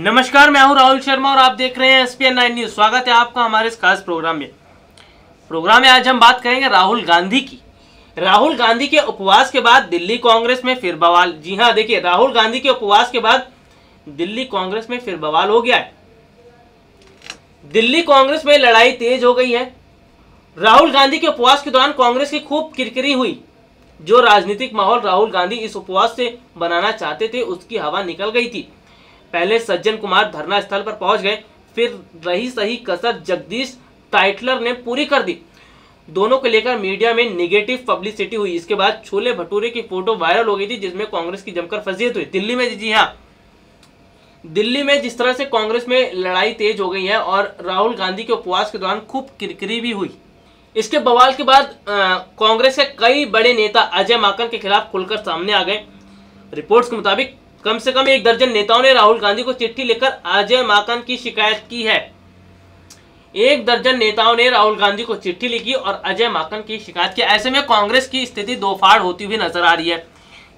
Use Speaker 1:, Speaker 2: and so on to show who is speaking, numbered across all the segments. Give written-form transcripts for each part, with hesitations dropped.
Speaker 1: नमस्कार, मैं हूं राहुल शर्मा और आप देख रहे हैं SPN 9 न्यूज। स्वागत है आपका हमारे इस खास प्रोग्राम में। आज हम बात करेंगे राहुल गांधी की। राहुल गांधी के उपवास के बाद दिल्ली कांग्रेस में फिर बवाल। जी हां, देखिए, राहुल गांधी के उपवास के बाद दिल्ली कांग्रेस में फिर बवाल हो गया है। दिल्ली कांग्रेस में लड़ाई तेज हो गई है। राहुल गांधी के उपवास के दौरान कांग्रेस की खूब किरकिरी हुई। जो राजनीतिक माहौल राहुल गांधी इस उपवास से बनाना चाहते थे, उसकी हवा निकल गई थी। पहले सज्जन कुमार धरना स्थल पर पहुंच गए, फिर रही सही कसर जगदीश टाइटलर ने पूरी कर दी। दोनों को लेकर मीडिया में नेगेटिव पब्लिसिटी हुई। इसके बाद छोले भटूरे की फोटो वायरल हो गई थी, जिसमें कांग्रेस की जमकर फजीहत हुई दिल्ली में। जी हाँ, दिल्ली में जिस तरह से कांग्रेस में लड़ाई तेज हो गई है और राहुल गांधी के उपवास के दौरान खूब किरकिरी भी हुई। इसके बवाल के बाद कांग्रेस के कई बड़े नेता अजय माकन के खिलाफ खुलकर सामने आ गए। रिपोर्ट्स के मुताबिक कम से कम 1 दर्जन नेताओं ने राहुल गांधी को चिट्ठी लिखकर अजय माकन की शिकायत की है। 1 दर्जन नेताओं ने राहुल गांधी को चिट्ठी लिखी और अजय माकन की शिकायत की। ऐसे में कांग्रेस की स्थिति दोफाड़ होती हुई नजर आ रही है।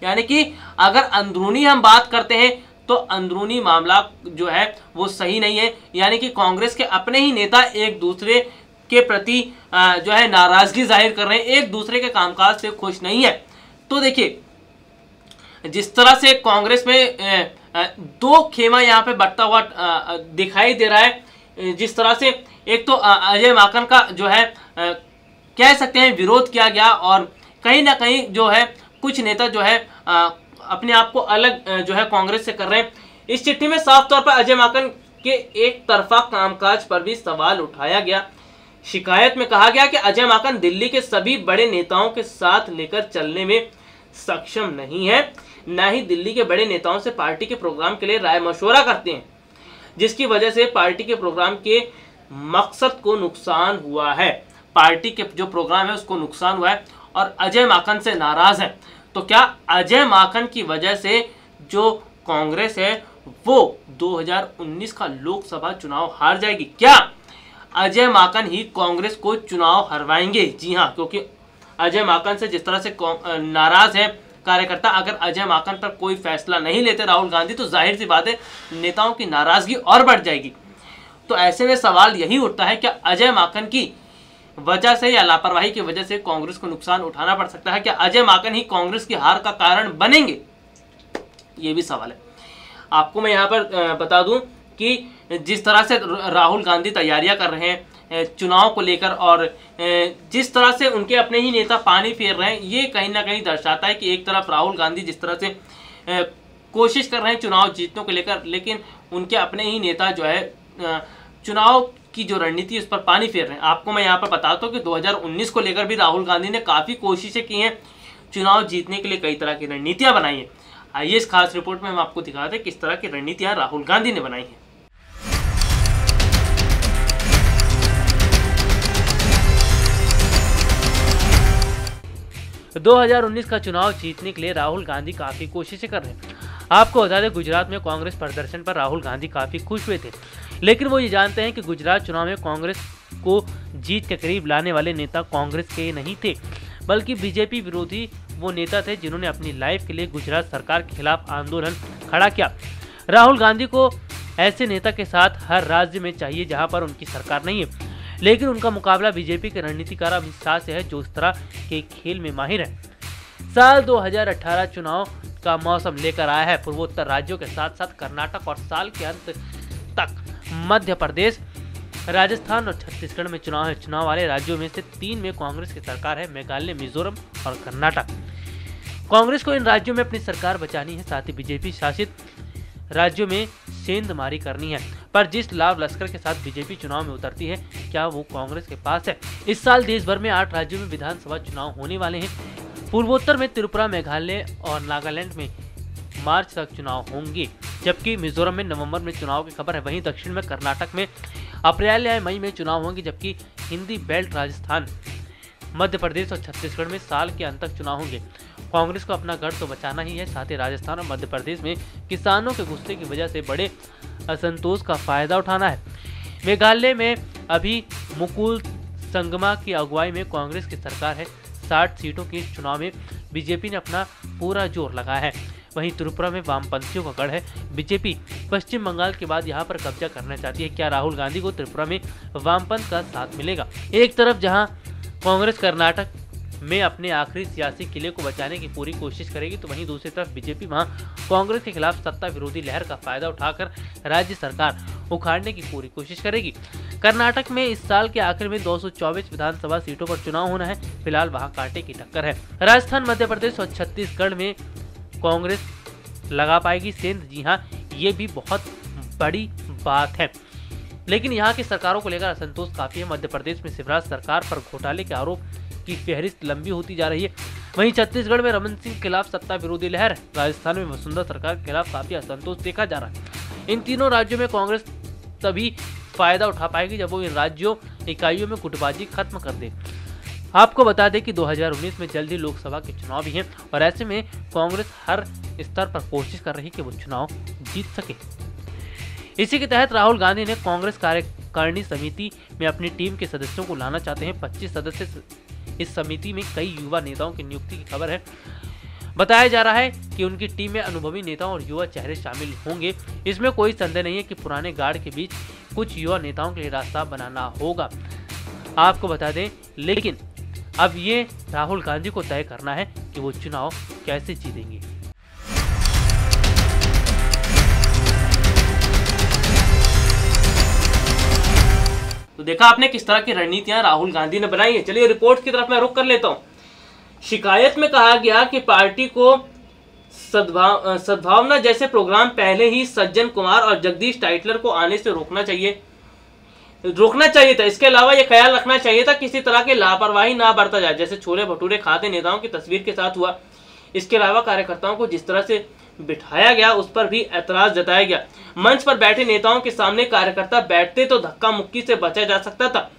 Speaker 1: यानी कि अगर अंदरूनी हम बात करते हैं तो अंदरूनी मामला जो है वो सही नहीं है। यानी कि कांग्रेस के अपने ही नेता एक दूसरे के प्रति जो है नाराजगी जाहिर कर रहे हैं, एक दूसरे के कामकाज से खुश नहीं है। तो देखिए, जिस तरह से कांग्रेस में दो खेमा यहाँ पे बढ़ता हुआ दिखाई दे रहा है। जिस तरह से एक तो अजय माकन का जो है कह सकते हैं विरोध किया गया, और कहीं ना कहीं जो है कुछ नेता जो है अपने आप को अलग जो है कांग्रेस से कर रहे हैं। इस चिट्ठी में साफ तौर पर अजय माकन के एक तरफा कामकाज पर भी सवाल उठाया गया। शिकायत में कहा गया कि अजय माकन दिल्ली के सभी बड़े नेताओं के साथ लेकर चलने में सक्षम नहीं है, न ही दिल्ली के बड़े नेताओं से पार्टी के प्रोग्राम के लिए राय मशवरा करते हैं, जिसकी वजह से पार्टी के प्रोग्राम के मकसद को नुकसान हुआ है। पार्टी के जो प्रोग्राम है उसको नुकसान हुआ है और अजय माकन से नाराज है। तो क्या अजय माकन की वजह से जो कांग्रेस है वो 2019 का लोकसभा चुनाव हार जाएगी? क्या अजय माकन ही कांग्रेस को चुनाव हरवाएंगे? जी हाँ, क्योंकि अजय माकन से जिस तरह से नाराज है कार्यकर्ता, अगर अजय माकन पर कोई फैसला नहीं लेते राहुल गांधी तो जाहिर सी बात है नेताओं की नाराजगी और बढ़ जाएगी। तो ऐसे में सवाल यही उठता है, क्या अजय माकन की वजह से या लापरवाही की वजह से कांग्रेस को नुकसान उठाना पड़ सकता है? क्या अजय माकन ही कांग्रेस की हार का कारण बनेंगे? ये भी सवाल है। आपको मैं यहाँ पर बता दूं कि जिस तरह से राहुल गांधी तैयारियां कर रहे हैं चुनाव को लेकर, और जिस तरह से उनके अपने ही नेता पानी फेर रहे हैं, ये कहीं ना कहीं दर्शाता है कि एक तरफ राहुल गांधी जिस तरह से कोशिश कर रहे हैं चुनाव जीतने को लेकर, लेकिन उनके अपने ही नेता जो है चुनाव की जो रणनीति उस पर पानी फेर रहे हैं। आपको मैं यहाँ पर बताता हूँ कि 2019 को लेकर भी राहुल गांधी ने काफ़ी कोशिशें की हैं, चुनाव जीतने के लिए कई तरह की रणनीतियाँ बनाई हैं। आइए इस खास रिपोर्ट में हम आपको दिखाते हैं किस तरह की रणनीतियाँ राहुल गांधी ने बनाई हैं। 2019 का चुनाव जीतने के लिए राहुल गांधी काफी कोशिशें कर रहे हैं। आपको बता दें, गुजरात में कांग्रेस प्रदर्शन पर राहुल गांधी काफी खुश हुए थे, लेकिन वो ये जानते हैं कि गुजरात चुनाव में कांग्रेस को जीत के करीब लाने वाले नेता कांग्रेस के नहीं थे, बल्कि बीजेपी विरोधी वो नेता थे जिन्होंने अपनी लाइफ के लिए गुजरात सरकार के खिलाफ आंदोलन खड़ा किया। राहुल गांधी को ऐसे नेता के साथ हर राज्य में चाहिए जहाँ पर उनकी सरकार नहीं है, लेकिन उनका मुकाबला बीजेपी के रणनीतिकार अमित शाह से है, जो इस तरह के खेल में माहिर है। साल 2018 चुनाव का मौसम लेकर आया है पूर्वोत्तर राज्यों के साथ साथ कर्नाटक, और साल के अंत तक मध्य प्रदेश, राजस्थान और छत्तीसगढ़ में चुनाव है। चुनाव वाले राज्यों में से 3 में कांग्रेस की सरकार है, मेघालय, मिजोरम और कर्नाटक। कांग्रेस को इन राज्यों में अपनी सरकार बचानी है, साथ ही बीजेपी शासित राज्यों में सेंधमारी करनी है। पर जिस लाभ लश्कर के साथ बीजेपी चुनाव में उतरती है, क्या वो कांग्रेस के पास है? इस साल देश भर में 8 राज्यों में विधानसभा चुनाव होने वाले हैं। पूर्वोत्तर में त्रिपुरा, मेघालय और नागालैंड में मार्च तक चुनाव होंगे, जबकि मिजोरम में नवंबर में चुनाव की खबर है। वहीं दक्षिण में कर्नाटक में अप्रैल या मई में चुनाव होंगे, जबकि हिंदी बेल्ट राजस्थान, मध्य प्रदेश और छत्तीसगढ़ में साल के अंत तक चुनाव होंगे। कांग्रेस को अपना गढ़ तो बचाना ही है, साथ ही राजस्थान और मध्य प्रदेश में किसानों के गुस्से की वजह से बड़े असंतोष का फायदा उठाना है। मेघालय में अभी मुकुल संगमा की अगुवाई में कांग्रेस की सरकार है। 60 सीटों के चुनाव में बीजेपी ने अपना पूरा जोर लगाया है। वहीं त्रिपुरा में वामपंथियों का गढ़ है। बीजेपी पश्चिम बंगाल के बाद यहां पर कब्जा करना चाहती है। क्या राहुल गांधी को त्रिपुरा में वामपंथ का साथ मिलेगा? एक तरफ जहां कांग्रेस कर्नाटक में अपने आखिरी सियासी किले को बचाने की पूरी कोशिश करेगी, तो वहीं दूसरी तरफ बीजेपी वहां कांग्रेस के खिलाफ सत्ता विरोधी लहर का फायदा उठाकर राज्य सरकार उखाड़ने की पूरी कोशिश करेगी। कर्नाटक में इस साल के आखिर में 224 विधानसभा सीटों पर चुनाव होना है। फिलहाल वहां कांटे की टक्कर है। राजस्थान, मध्य प्रदेश और छत्तीसगढ़ में कांग्रेस लगा पाएगी सेंध। जी हाँ, ये भी बहुत बड़ी बात है। लेकिन यहाँ की सरकारों को लेकर असंतोष काफी है। मध्य प्रदेश में शिवराज सरकार पर घोटाले के आरोप की फहरिस्त लंबी होती जा रही है। वहीं छत्तीसगढ़ में रमन सिंह के खिलाफ सत्ता विरोधी लहर है। राजस्थान में वसुंधरा सरकार के खिलाफ काफी असंतोष देखा जा रहा है। इन तीनों राज्यों में कांग्रेस तभी फायदा उठा पाएगी जब वो इन राज्यों इकाइयों में गुटबाजी खत्म कर दे। आपको बता दें कि 2019 में जल्द ही लोकसभा के चुनाव भी हैं और ऐसे में कांग्रेस हर स्तर पर कोशिश कर रही कि वो चुनाव जीत सके। इसी के तहत राहुल गांधी ने कांग्रेस कार्यकारिणी समिति में अपनी टीम के सदस्यों को लाना चाहते हैं। 25 सदस्य इस समिति में कई युवा नेताओं की नियुक्ति की खबर है। बताया जा रहा है कि उनकी टीम में अनुभवी नेताओं और युवा चेहरे शामिल होंगे। इसमें कोई संदेह नहीं है कि पुराने गार्ड के बीच कुछ युवा नेताओं के लिए रास्ता बनाना होगा। आपको बता दें, लेकिन अब ये राहुल गांधी को तय करना है कि वो चुनाव कैसे जीतेंगे। तो देखा आपने किस तरह की रणनीतियां राहुल गांधी ने बनाई है। चलिए रिपोर्ट की तरफ मैं रुख कर लेता हूं। शिकायत में कहा गया कि पार्टी को सद्भावना जैसे प्रोग्राम पहले ही सज्जन कुमार और जगदीश टाइटलर को आने से रोकना चाहिए था। इसके अलावा यह ख्याल रखना चाहिए था किसी तरह की लापरवाही ना बरता जाए, जैसे छोले भटूरे खाते नेताओं की तस्वीर के साथ हुआ। इसके अलावा कार्यकर्ताओं को जिस तरह से बिठाया गया उस पर भी ऐतराज जताया गया। मंच पर बैठे नेताओं के सामने कार्यकर्ता बैठते तो धक्का मुक्की से बचा जा सकता था।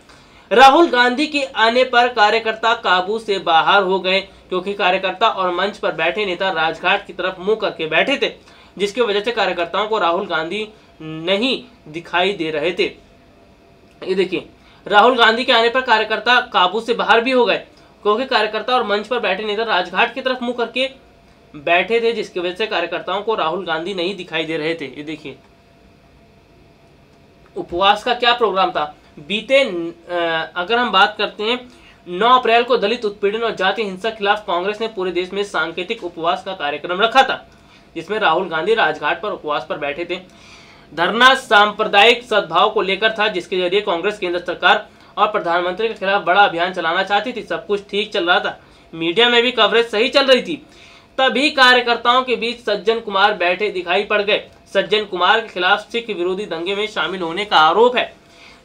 Speaker 1: राहुल गांधी के आने पर कार्यकर्ता काबू से बाहर हो गए, क्योंकि कार्यकर्ता और मंच पर बैठे नेता राजघाट की तरफ मुंह करके बैठे थे, जिसकी वजह से कार्यकर्ताओं को राहुल गांधी नहीं दिखाई दे रहे थे। ये देखिए, राहुल गांधी के आने पर कार्यकर्ता काबू से बाहर भी हो गए, क्योंकि कार्यकर्ता और मंच पर बैठे नेता राजघाट की तरफ मुंह करके बैठे थे, जिसकी वजह से कार्यकर्ताओं को राहुल गांधी नहीं दिखाई दे रहे थे। ये देखिए, उपवास का क्या प्रोग्राम था। बीते अगर हम बात करते हैं 9 अप्रैल को दलित उत्पीड़न और जाति हिंसा के खिलाफ कांग्रेस ने पूरे देश में सांकेतिक उपवास का कार्यक्रम रखा था, जिसमें राहुल गांधी राजघाट पर उपवास पर बैठे थे। धरना सांप्रदायिक सद्भाव को लेकर था, जिसके जरिए कांग्रेस केंद्र सरकार और प्रधानमंत्री के खिलाफ बड़ा अभियान चलाना चाहती थी। सब कुछ ठीक चल रहा था, मीडिया में भी कवरेज सही चल रही थी। तभी कार्यकर्ताओं के बीच सज्जन कुमार बैठे दिखाई पड़ गए। सज्जन कुमार के खिलाफ सिख विरोधी दंगे में शामिल होने का आरोप है,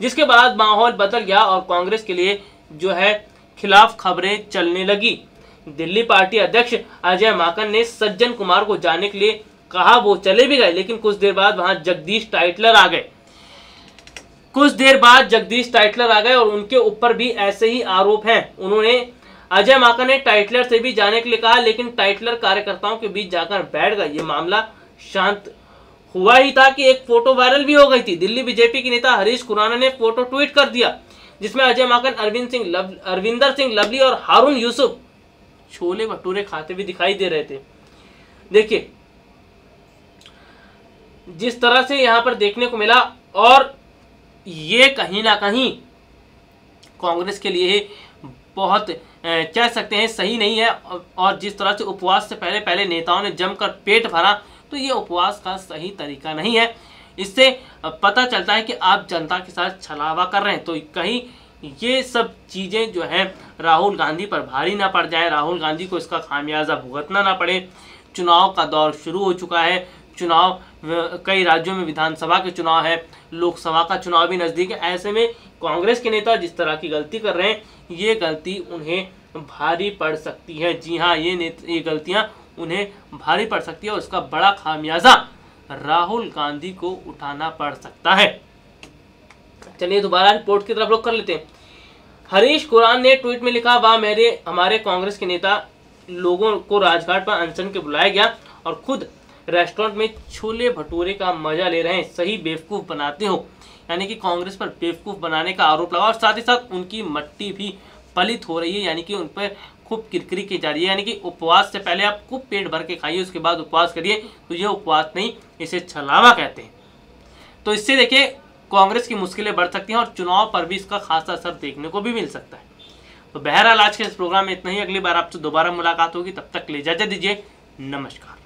Speaker 1: जिसके बाद माहौल बदल गया और कांग्रेस के लिए जो है खिलाफ खबरें चलने लगी। दिल्ली पार्टी अध्यक्ष अजय माकन ने सज्जन कुमार को जाने के लिए कहा, वो चले भी गए, लेकिन कुछ देर बाद वहां जगदीश टाइटलर आ गए और उनके ऊपर भी ऐसे ही आरोप हैं। उन्होंने अजय माकन ने टाइटलर से भी जाने के लिए कहा, लेकिन टाइटलर कार्यकर्ताओं के बीच जाकर बैठ गए। ये मामला शांत हुआ ही था कि एक फोटो वायरल भी हो गई थी। दिल्ली बीजेपी के नेता हरीश खुराना ने फोटो ट्वीट कर दिया, जिसमें अजय माकन, अरविंदर सिंह लवली और हारून यूसुफ छोले भटूरे खाते भी दिखाई दे रहे थे। देखिए जिस तरह से यहाँ पर देखने को मिला, और ये कहीं ना कहीं कांग्रेस के लिए बहुत कह सकते हैं सही नहीं है। और जिस तरह से उपवास से पहले नेताओं ने जमकर पेट भरा, तो ये उपवास का सही तरीका नहीं है। इससे पता चलता है कि आप जनता के साथ छलावा कर रहे हैं। तो कहीं ये सब चीज़ें जो हैं राहुल गांधी पर भारी ना पड़ जाए, राहुल गांधी को इसका खामियाजा भुगतना ना पड़े। चुनाव का दौर शुरू हो चुका है। चुनाव कई राज्यों में विधानसभा के चुनाव है, लोकसभा का चुनाव भी नज़दीक है। ऐसे में कांग्रेस के नेता जिस तरह की गलती कर रहे हैं, ये गलती उन्हें भारी पड़ सकती है। जी हाँ, ये गलतियां उन्हें भारी पड़ सकती है और उसका बड़ा खामियाजा राहुल गांधी को उठाना पड़ सकता है। चलिए दोबारा रिपोर्ट की तरफ रुख कर लेते हैं। हरीश खुराना ने ट्वीट में लिखा, वह हमारे कांग्रेस के नेता लोगों को राजघाट पर अनशन के बुलाया गया और खुद रेस्टोरेंट में छोले भटूरे का मजा ले रहे हैं। सही बेवकूफ़ बनाते हो। यानी कि कांग्रेस पर बेवकूफ़ बनाने का आरोप लगा और साथ ही साथ उनकी मट्टी भी पलित हो रही है, यानी कि उन पर खूब किरकिरी की जा रही है, यानी कि उपवास से पहले आप खूब पेट भर के खाइए, उसके बाद उपवास करिए, तो ये उपवास नहीं, इसे छलावा कहते हैं। तो इससे देखिए कांग्रेस की मुश्किलें बढ़ सकती हैं और चुनाव पर भी इसका खासा असर देखने को भी मिल सकता है। तो बहरहाल आज के इस प्रोग्राम में इतना ही। अगली बार आपसे दोबारा मुलाकात होगी, तब तक के लिए इजाजत दीजिए। नमस्कार।